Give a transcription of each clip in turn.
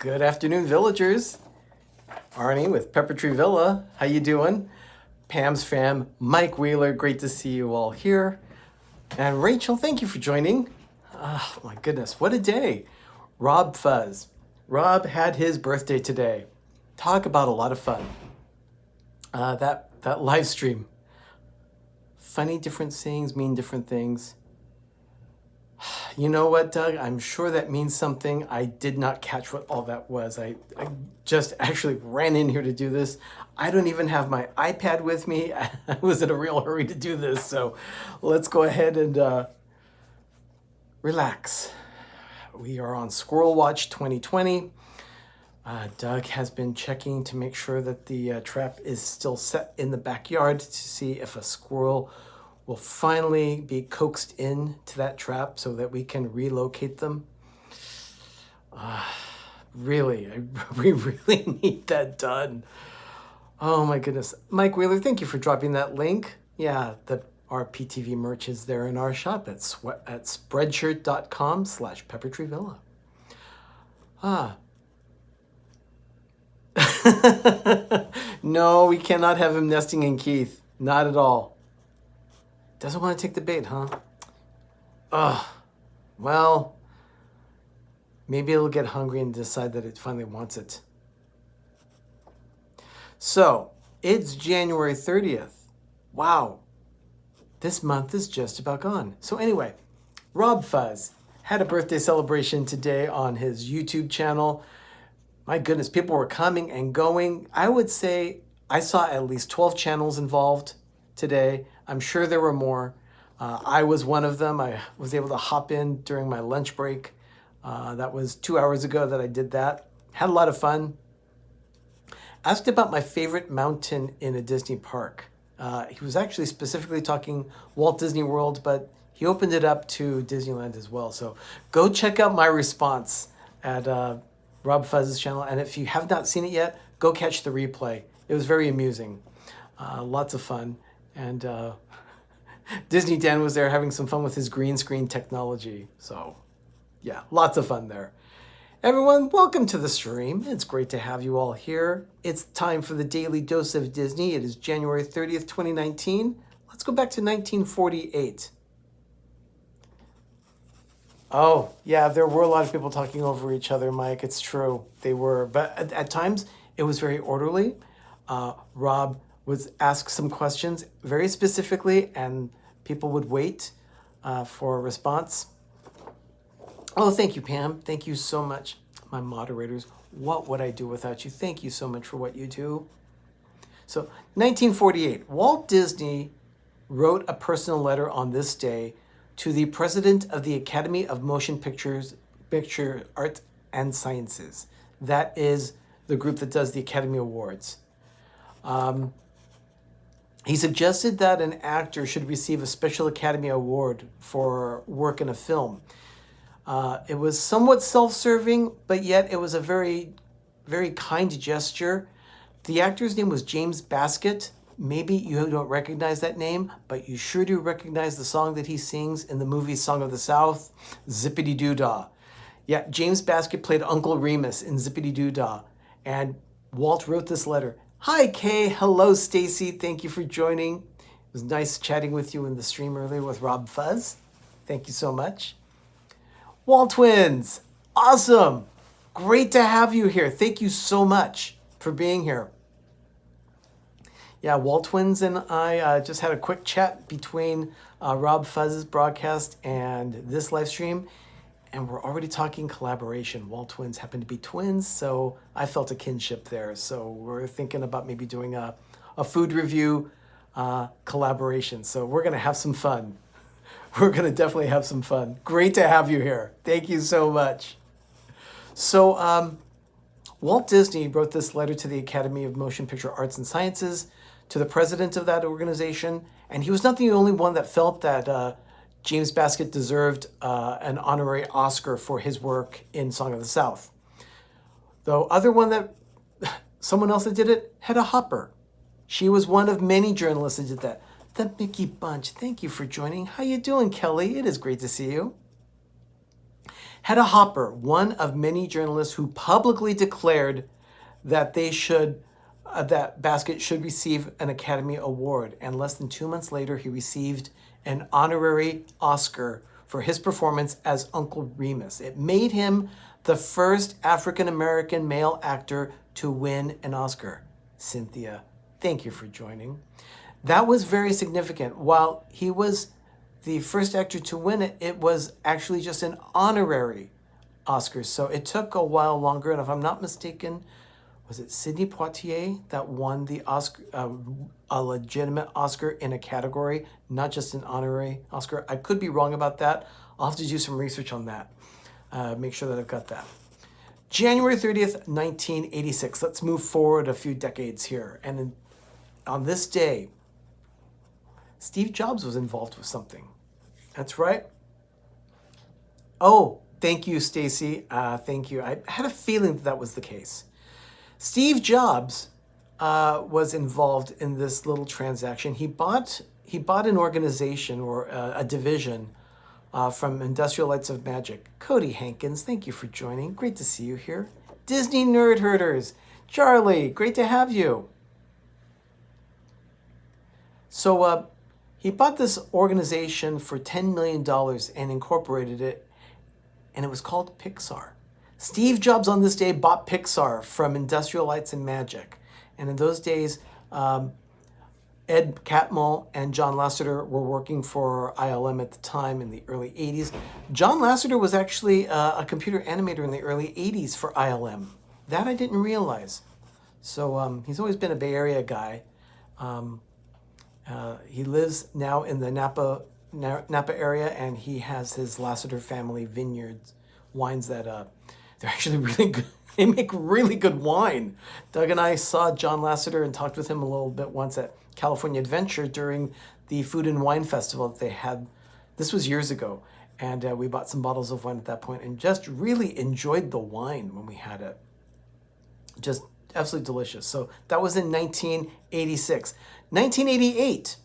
Good afternoon, villagers. Arnie with Pepper Tree Villa. How you doing? Pam's fam, Mike Wheeler. Great to see you all here. And Rachel, thank you for joining. Oh my goodness, what a day. Rob Fuzz. Rob had his birthday today. Talk about a lot of fun. That live stream. Funny different sayings mean different things. You know what, Doug? I'm sure that means something. I did not catch what all that was. I just actually ran in here to do this. I don't even have my iPad with me. I was in a real hurry to do this. So let's go ahead and relax. We are on Squirrel Watch 2020. Doug has been checking to make sure that the trap is still set in the backyard to see if a squirrel will finally be coaxed in to that trap so that we can relocate them. We really need that done. Oh my goodness. Mike Wheeler, thank you for dropping that link. Yeah, our PTV merch is there in our shop at spreadshirt.com/peppertreevilla. No, we cannot have him nesting in Keith. Not at all. Doesn't want to take the bait, huh? Well, maybe it'll get hungry and decide that it finally wants it. So, it's January 30th. Wow. This month is just about gone. So anyway, Rob Fuzz had a birthday celebration today on his YouTube channel. My goodness, people were coming and going. I would say I saw at least 12 channels involved today. I'm sure there were more. I was one of them. I was able to hop in during my lunch break. That was 2 hours ago that I did that. Had a lot of fun. Asked about my favorite mountain in a Disney park. He was actually specifically talking Walt Disney World, but he opened it up to Disneyland as well. So go check out my response at Rob Fuzz's channel. And if you have not seen it yet, go catch the replay. It was very amusing. Lots of fun. And Disney Dan was there having some fun with his green screen technology. So yeah, lots of fun there. Everyone, welcome to the stream. It's great to have you all here. It's time for the Daily Dose of Disney. It is January 30th, 2019. Let's go back to 1948. Oh, yeah, there were a lot of people talking over each other, Mike. It's true. They were. But at times, it was very orderly. Rob would ask some questions very specifically, and people would wait for a response. Oh, thank you, Pam. Thank you so much. My moderators, what would I do without you? Thank you so much for what you do. So, 1948, Walt Disney wrote a personal letter on this day to the president of the Academy of Motion Pictures, Picture Arts and Sciences. That is the group that does the Academy Awards. He suggested that an actor should receive a special Academy Award for work in a film. It was somewhat self-serving, but yet it was a very, very kind gesture. The actor's name was James Baskett. Maybe you don't recognize that name, but you sure do recognize the song that he sings in the movie Song of the South, Zippity Doo Dah. Yeah, James Baskett played Uncle Remus in Zippity Doo Dah. And Walt wrote this letter. Hi, Kay. Hello, Stacy. Thank you for joining. It was nice chatting with you in the stream earlier with Rob Fuzz. Thank you so much. Walt Twins. Awesome. Great to have you here. Thank you so much for being here. Yeah, Walt Twins and I just had a quick chat between Rob Fuzz's broadcast and this live stream, and we're already talking collaboration. Walt Twins happen to be twins, so I felt a kinship there. So we're thinking about maybe doing a food review collaboration. So we're going to have some fun. We're going to definitely have some fun. Great to have you here. Thank you so much. So Walt Disney wrote this letter to the Academy of Motion Picture Arts and Sciences, to the president of that organization, and he was not the only one that felt that James Baskett deserved an honorary Oscar for his work in Song of the South. The other one someone else that did it, Hedda Hopper. She was one of many journalists that did that. The Mickey Bunch, thank you for joining. How you doing, Kelly? It is great to see you. Hedda Hopper, one of many journalists who publicly declared that that Basket should receive an Academy Award. And less than 2 months later, he received an honorary Oscar for his performance as Uncle Remus. It made him the first African-American male actor to win an Oscar. Cynthia, thank you for joining. That was very significant. While he was the first actor to win it, it was actually just an honorary Oscar. So it took a while longer. And if I'm not mistaken, was it Sidney Poitier that won the Oscar, a legitimate Oscar in a category, not just an honorary Oscar? I could be wrong about that. I'll have to do some research on that. Make sure that I've got that. January 30th, 1986. Let's move forward a few decades here. And on this day, Steve Jobs was involved with something. That's right. Oh, thank you, Stacy. Thank you. I had a feeling that was the case. Steve Jobs was involved in this little transaction. He bought an organization or a division from Industrial Lights of Magic. Cody Hankins, thank you for joining. Great to see you here. Disney Nerd Herders, Charlie, great to have you. So he bought this organization for $10 million and incorporated it, and it was called Pixar. Steve Jobs on this day bought Pixar from Industrial Lights and Magic. And in those days, Ed Catmull and John Lasseter were working for ILM at the time in the early 80s. John Lasseter was actually a computer animator in the early 80s for ILM. That I didn't realize. So he's always been a Bay Area guy. He lives now in the Napa area, and he has his Lasseter family vineyards, wines that they're actually really good. They make really good wine. Doug and I saw John Lasseter and talked with him a little bit once at California Adventure during the Food and Wine Festival that they had. This was years ago. And we bought some bottles of wine at that point and just really enjoyed the wine when we had it. Just absolutely delicious. So that was in 1986. 1988,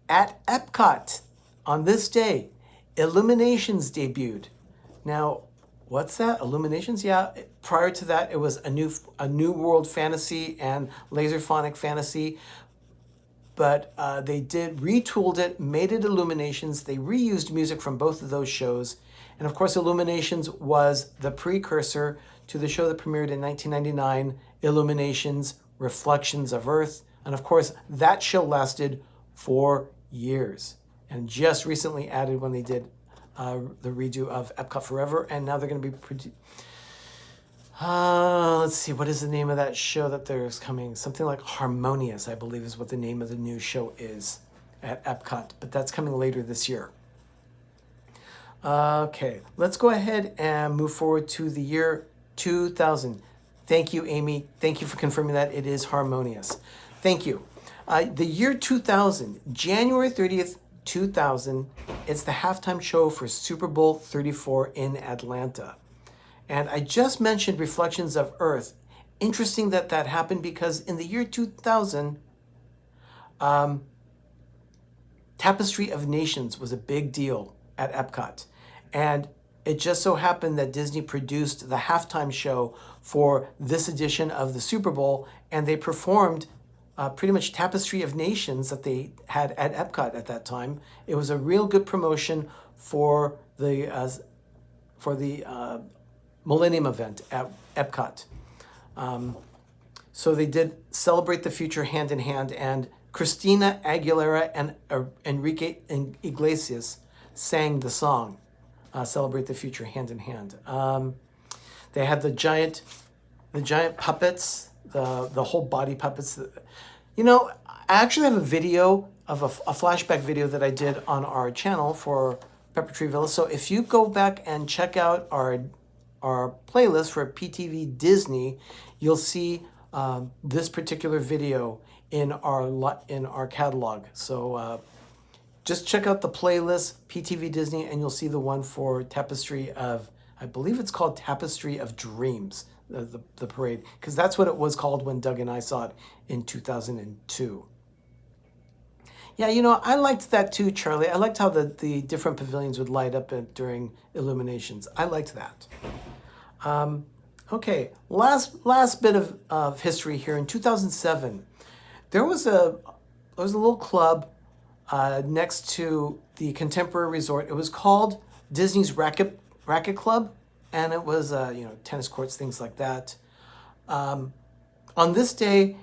at Epcot, on this day, Illuminations debuted. Now, what's that? Illuminations? Yeah. Prior to that, it was a new world fantasy and laserphonic fantasy. But they retooled it, made it Illuminations. They reused music from both of those shows. And of course, Illuminations was the precursor to the show that premiered in 1999, Illuminations, Reflections of Earth. And of course, that show lasted 4 years and just recently added when they did the redo of Epcot Forever. And now they're going to be let's see, what is the name of that show that there's coming? Something like Harmonious, I believe, is what the name of the new show is at Epcot. But that's coming later this year. Okay, let's go ahead and move forward to the year 2000. Thank you, Amy. Thank you for confirming that it is Harmonious. Thank you. The year 2000, January 30th, 2000, it's the halftime show for Super Bowl 34 in Atlanta. And I just mentioned Reflections of Earth. Interesting that that happened because in the year 2000, Tapestry of Nations was a big deal at Epcot. And it just so happened that Disney produced the halftime show for this edition of the Super Bowl, and they performed pretty much Tapestry of Nations that they had at Epcot at that time. It was a real good promotion for the Millennium event at Epcot. So they did Celebrate the Future hand in hand, and Christina Aguilera and Enrique Iglesias sang the song, Celebrate the Future hand in hand. They had the giant puppets, the whole body puppets. You know, I actually have a video of a flashback video that I did on our channel for Pepper Tree Villa. So if you go back and check out our playlist for PTV Disney, you'll see this particular video in our catalog. So just check out the playlist, PTV Disney, and you'll see the one for Tapestry of, I believe it's called Tapestry of Dreams, the parade, because that's what it was called when Doug and I saw it in 2002. Yeah, I liked that too, Charlie. I liked how the different pavilions would light up during illuminations. I liked that. Okay, last bit of history here. In 2007, there was a little club next to the Contemporary Resort. It was called Disney's Racket Club, and it was tennis courts, things like that. On this day,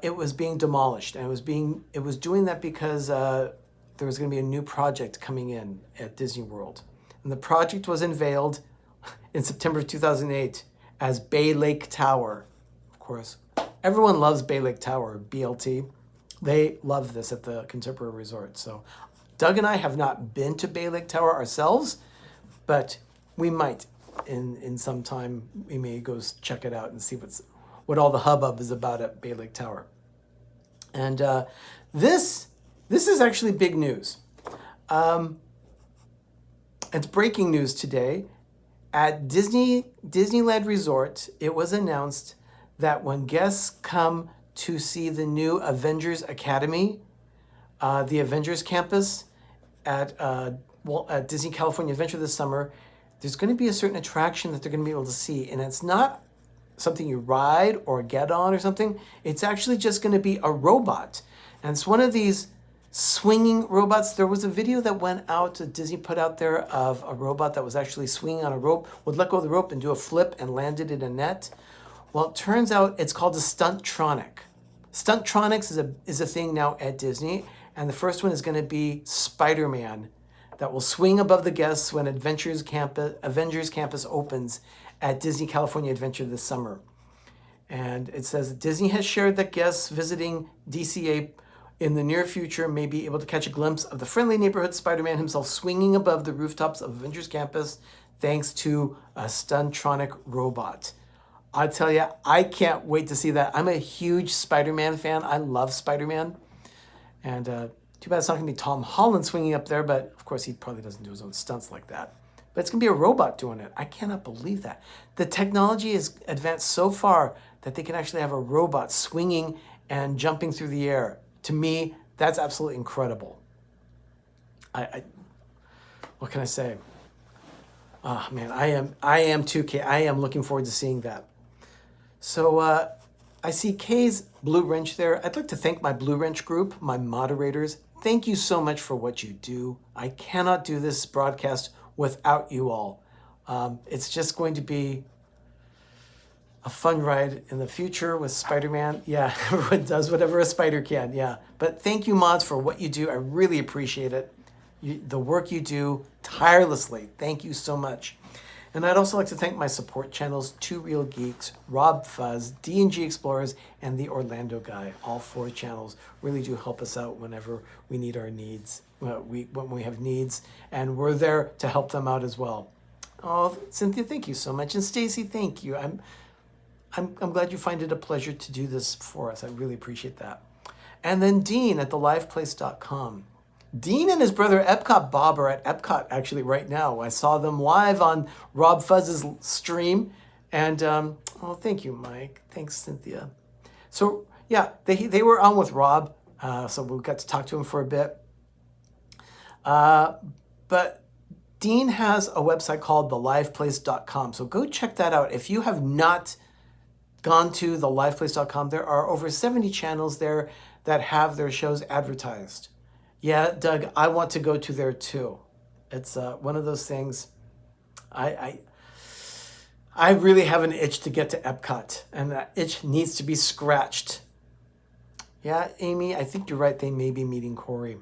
it was being demolished, and it was doing that because there was going to be a new project coming in at Disney World, and the project was unveiled in September 2008 as Bay Lake Tower. Of course, everyone loves Bay Lake Tower, BLT. They love this at the Contemporary Resort. So Doug and I have not been to Bay Lake Tower ourselves, but we might in some time. We may go check it out and see what all the hubbub is about at Bay Lake Tower. And this is actually big news. It's breaking news today. At Disneyland Resort, it was announced that when guests come to see the new Avengers Academy, the Avengers campus at Disney California Adventure this summer, there's going to be a certain attraction that they're going to be able to see. And it's not something you ride or get on or something. It's actually just going to be a robot. And it's one of these swinging robots. There was a video that went out, that Disney put out there, of a robot that was actually swinging on a rope, would let go of the rope and do a flip and landed in a net. Well, it turns out it's called a Stunttronic. Stunttronics is a thing now at Disney, and the first one is going to be Spider-Man, that will swing above the guests when Avengers Campus opens at Disney California Adventure this summer. And it says Disney has shared that guests visiting DCA in the near future may be able to catch a glimpse of the friendly neighborhood Spider-Man himself swinging above the rooftops of Avengers Campus thanks to a Stuntronic robot. I tell you, I can't wait to see that. I'm a huge Spider-Man fan. I love Spider-Man. And too bad it's not going to be Tom Holland swinging up there, but of course he probably doesn't do his own stunts like that. But it's going to be a robot doing it. I cannot believe that. The technology has advanced so far that they can actually have a robot swinging and jumping through the air. To me, that's absolutely incredible. What can I say? Oh man, I am too. I am looking forward to seeing that. So I see Kay's Blue Wrench there. I'd like to thank my Blue Wrench group, my moderators. Thank you so much for what you do. I cannot do this broadcast without you all. It's just going to be a fun ride in the future with Spider-Man. Yeah, everyone does whatever a spider can, yeah. But thank you, mods, for what you do. I really appreciate it. The work you do tirelessly. Thank you so much. And I'd also like to thank my support channels, Two Real Geeks, Rob Fuzz, D&G Explorers, and The Orlando Guy. All 4 channels really do help us out whenever we need our needs, when we have needs, and we're there to help them out as well. Oh, Cynthia, thank you so much. And Stacy, thank you. I'm glad you find it a pleasure to do this for us. I really appreciate that. And then Dean at theliveplace.com. Dean and his brother Epcot Bob are at Epcot actually right now. I saw them live on Rob Fuzz's stream. And, oh, thank you, Mike. Thanks, Cynthia. So, yeah, they were on with Rob. So we got to talk to him for a bit. But Dean has a website called theliveplace.com. So go check that out. If you have not gone to theliveplace.com, there are over 70 channels there that have their shows advertised. Yeah, Doug, I want to go to there too. It's one of those things. I really have an itch to get to Epcot, and that itch needs to be scratched. Yeah, Amy, I think you're right. They may be meeting Corey.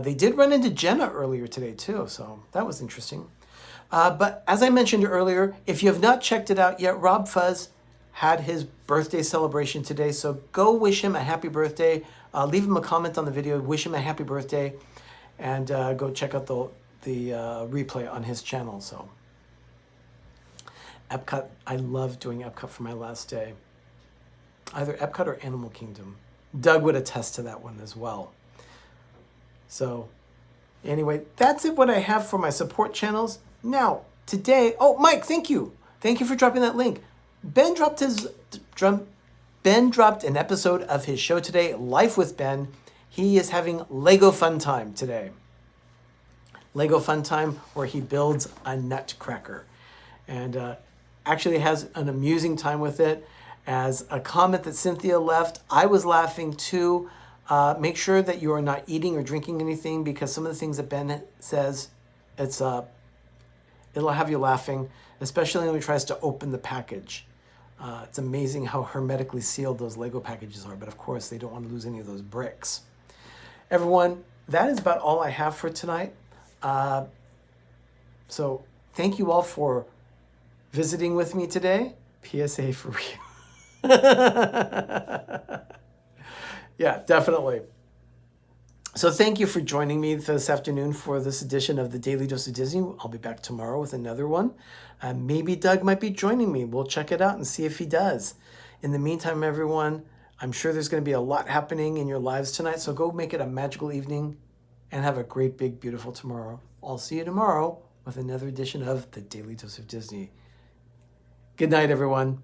They did run into Jenna earlier today too, so that was interesting. But as I mentioned earlier, if you have not checked it out yet, Rob Fuzz had his birthday celebration today, so go wish him a happy birthday. Leave him a comment on the video, wish him a happy birthday, and go check out the replay on his channel. So, Epcot, I love doing Epcot for my last day. Either Epcot or Animal Kingdom. Doug would attest to that one as well. So, anyway, that's it. What I have for my support channels. Now, today, oh, Mike, thank you. Thank you for dropping that link. Ben dropped an episode of his show today, Life with Ben. He is having Lego Fun Time today. Lego Fun Time, where he builds a nutcracker. And actually has an amusing time with it. As a comment that Cynthia left, I was laughing too. Make sure that you are not eating or drinking anything, because some of the things that Ben says, it'll have you laughing, especially when he tries to open the package. It's amazing how hermetically sealed those Lego packages are, but of course they don't want to lose any of those bricks. Everyone, that is about all I have for tonight. So thank you all for visiting with me today. PSA for you. Yeah, definitely. So thank you for joining me this afternoon for this edition of the Daily Dose of Disney. I'll be back tomorrow with another one. Maybe Doug might be joining me. We'll check it out and see if he does. In the meantime, everyone, I'm sure there's going to be a lot happening in your lives tonight. So go make it a magical evening and have a great, big, beautiful tomorrow. I'll see you tomorrow with another edition of the Daily Dose of Disney. Good night, everyone.